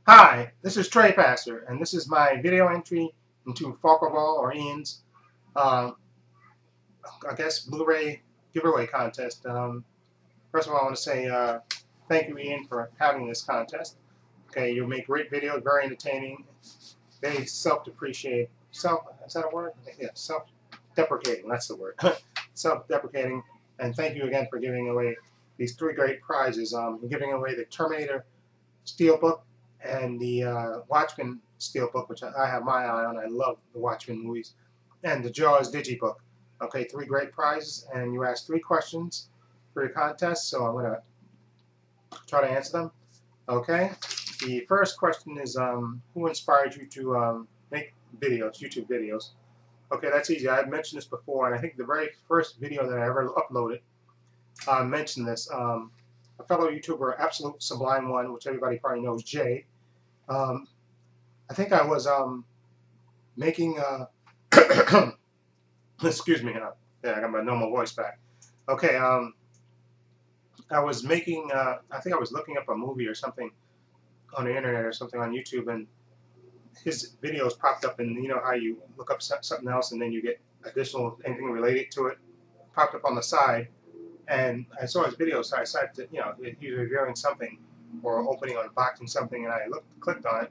Hi, this is Trey Pastor, and this is my video entry into Forkerball or Ian's, uh, I guess, Blu-ray giveaway contest. First of all, I want to say thank you, Ian, for having this contest. Okay, you make great videos, very entertaining, very self-depreciating. Is that a word? Yeah, self-deprecating, that's the word. Self-deprecating, and thank you again for giving away these three great prizes. You're giving away the Terminator Steelbook and the Watchmen Steelbook, which I have my eye on. I love the Watchmen movies, and the Jaws Digibook. Okay, three great prizes, and you asked three questions for your contest, so I'm going to try to answer them. Okay, the first question is who inspired you to make videos, YouTube videos? Okay, that's easy. I've mentioned this before, and I think the very first video that I ever uploaded mentioned this. A fellow YouTuber, Absolute Sublime One, which everybody probably knows, Jay. I think I was making. Excuse me. Yeah, I got my normal voice back. Okay. I was making. I think I was looking up a movie or something on the internet or something on YouTube, and his videos popped up. And you know how you look up something else, and then you get additional anything related to it popped up on the side. And I saw his video, so I decided to, he was reviewing something or opening or unboxing something, and I clicked on it,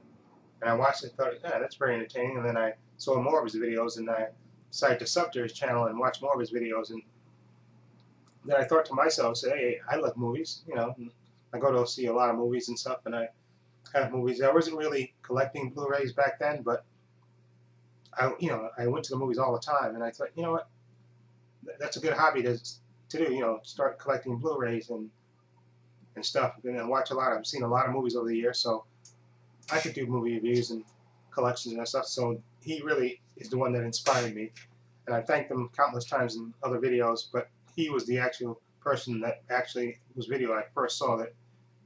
and I watched it and thought, yeah, that's very entertaining. And then I saw more of his videos, and I decided to sub to his channel and watch more of his videos. And then I thought to myself, say, hey, I love movies, and I go to see a lot of movies and stuff, and I have movies. I wasn't really collecting Blu-rays back then, but I went to the movies all the time, and I thought, you know what, that's a good hobby to do, start collecting Blu-rays and stuff, and I watch a lot. I've seen a lot of movies over the years, so I could do movie reviews and collections and stuff. So he really is the one that inspired me, and I thanked him countless times in other videos. But he was the actual person that actually whose video I first saw that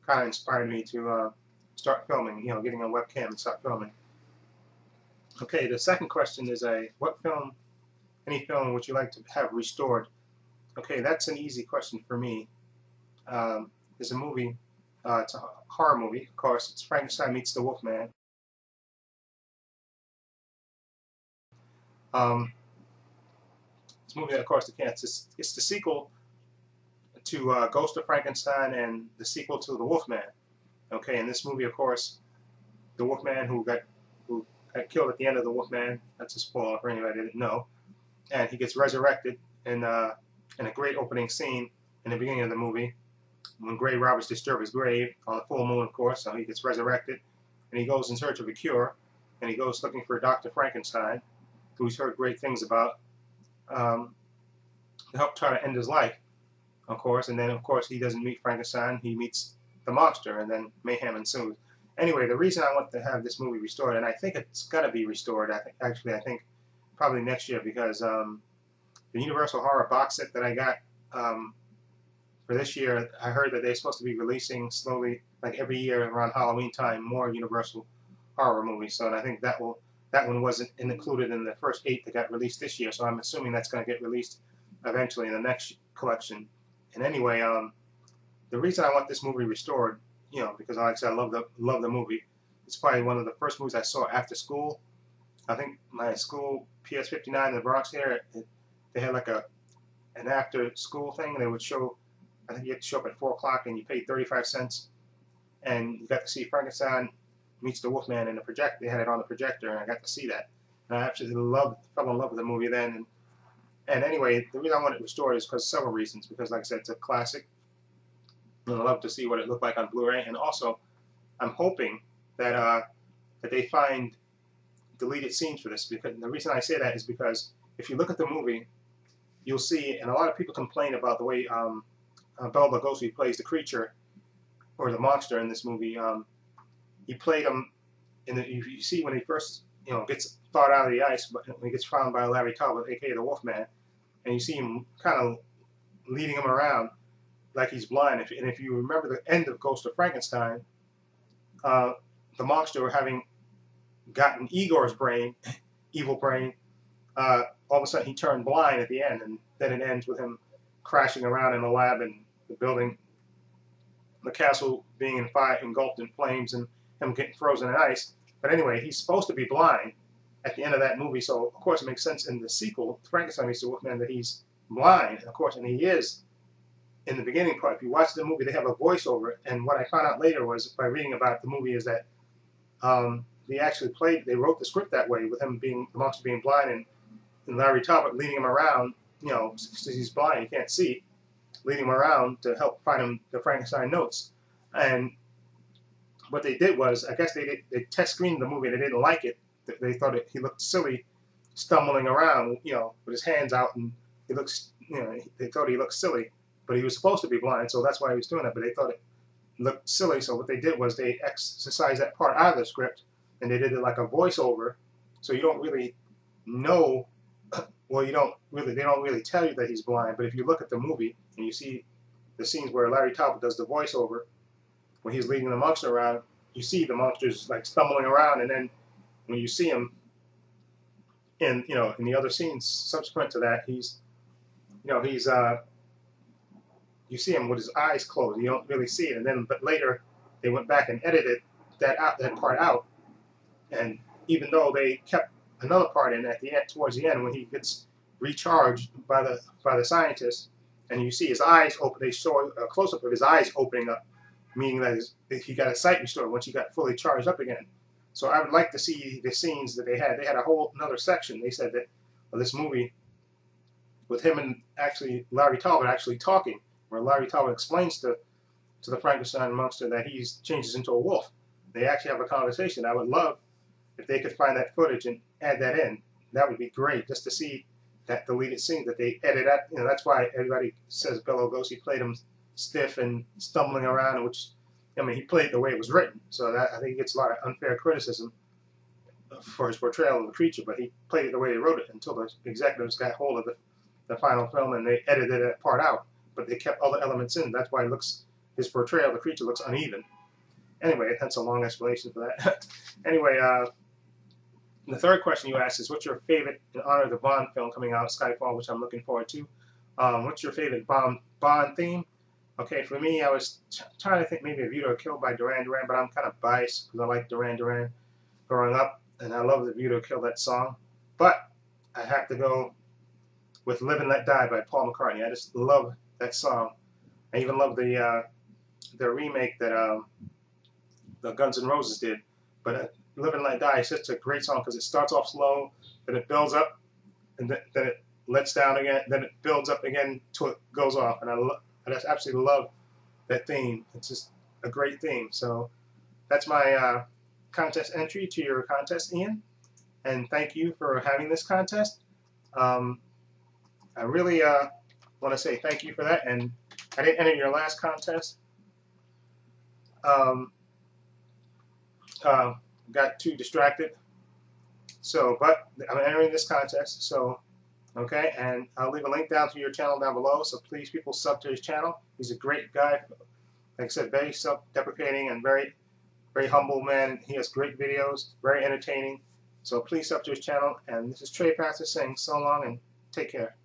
kind of inspired me to start filming. Getting a webcam and start filming. Okay, the second question is any film would you like to have restored? Okay, that's an easy question for me. There's a movie, it's a horror movie, of course. It's Frankenstein Meets the Wolfman. This movie, of course, it's the sequel to Ghost of Frankenstein and the sequel to The Wolfman. Okay, in this movie, of course, the Wolfman who got killed at the end of The Wolfman, that's a spoiler for anybody that didn't know, and he gets resurrected in a great opening scene in the beginning of the movie when grave robbers disturb his grave on the full moon, of course. So he gets resurrected, and he goes in search of a cure, and he goes looking for Dr. Frankenstein, who he's heard great things about, to help try to end his life, of course. And then, of course, he doesn't meet Frankenstein. He meets the monster, and then mayhem ensues. Anyway, the reason I want to have this movie restored, and I think it's going to be restored, I think probably next year, because the Universal Horror box set that I got for this year, I heard that they're supposed to be releasing slowly, like every year around Halloween time, more Universal Horror movies. So, and I think that one wasn't included in the first 8 that got released this year. So I'm assuming that's going to get released eventually in the next collection. And anyway, the reason I want this movie restored, because like I said, I love the movie. It's probably one of the first movies I saw after school. I think my school, PS59 in the Bronx here, they had like an after school thing. They would show, I think you had to show up at 4 o'clock and you paid 35 cents. And you got to see Frankenstein Meets the Wolfman in the projector. They had it on the projector, and I got to see that. And I absolutely fell in love with the movie then. And anyway, the reason I want it restored is because several reasons. Because like I said, it's a classic. And I love to see what it looked like on Blu-ray. And also, I'm hoping that that they find deleted scenes for this. Because the reason I say that is because if you look at the movie, you'll see, and a lot of people complain about the way Bela Lugosi plays the creature or the monster in this movie. He played him you see when he first gets thawed out of the ice, but when he gets found by Larry Talbot, aka the Wolfman, and you see him kind of leading him around like he's blind. And if you remember the end of Ghost of Frankenstein, the monster having gotten Igor's brain, evil brain, all of a sudden he turned blind at the end, and then it ends with him crashing around in the lab and the building, the castle being engulfed in flames, and him getting frozen in ice. But anyway, he's supposed to be blind at the end of that movie, so of course it makes sense in the sequel, Frankenstein meets the Wolfman, that he's blind, of course, and he is in the beginning part. If you watch the movie, they have a voiceover, and what I found out later was, by reading about the movie, is that they wrote the script that way, with him being, the monster being blind, and Larry Talbot leading him around, you know, since he's blind, he can't see, leading him around to help find him the Frankenstein notes. And what they did was, I guess they test screened the movie, they didn't like it. They thought he looked silly, stumbling around, you know, with his hands out, and he looks, you know, they thought he looked silly, but he was supposed to be blind, so that's why he was doing that. But they thought it looked silly, so what they did was they exercised that part out of the script, and they did it like a voiceover, so you don't really know. Well, they don't really tell you that he's blind. But if you look at the movie and you see the scenes where Larry Talbot does the voiceover, when he's leading the monster around, you see the monsters like stumbling around, and then when you see him in, you know, in the other scenes subsequent to that, you see him with his eyes closed. You don't really see it. And then, but later they went back and edited that part out. And even though they kept another part in at the end, towards the end, when he gets recharged by the scientist, and you see his eyes open, they show a close up of his eyes opening up, meaning that he got his sight restored once he got fully charged up again. So I would like to see the scenes that they had. They had a whole another section. They said that this movie with him and actually Larry Talbot actually talking, where Larry Talbot explains to the Frankenstein monster that he changes into a wolf. They actually have a conversation. I would love if they could find that footage and add that in. That would be great, just to see that deleted scene that they edited out. You know, that's why everybody says Bela Lugosi played him stiff and stumbling around, which, I mean, he played the way it was written. So that, I think he gets a lot of unfair criticism for his portrayal of the creature, but he played it the way they wrote it until the executives got hold of the final film and they edited that part out. But they kept all the elements in. That's why his portrayal of the creature looks uneven. Anyway, that's a long explanation for that. Anyway, the third question you asked is, what's your favorite, in honor of the Bond film coming out, Skyfall, which I'm looking forward to. What's your favorite Bond theme? Okay, for me, I was trying to think maybe A View to a Kill by Duran Duran, but I'm kind of biased because I like Duran Duran growing up, and I love The View to a Kill, that song. But I have to go with Live and Let Die by Paul McCartney. I just love that song. I even love the remake that the Guns N' Roses did. But Live and Let Die is just a great song because it starts off slow, then it builds up, and then it lets down again, then it builds up again till it goes off. And I just absolutely love that theme. It's just a great theme. So that's my contest entry to your contest, Ian. And thank you for having this contest. I really want to say thank you for that. And I didn't enter your last contest. Got too distracted. So, but I'm entering this contest. So, okay, and I'll leave a link down to your channel down below. So please, people, sub to his channel. He's a great guy. Like I said, very self-deprecating and very, very humble man. He has great videos, very entertaining. So please sub to his channel. And this is Trey Pastor saying so long and take care.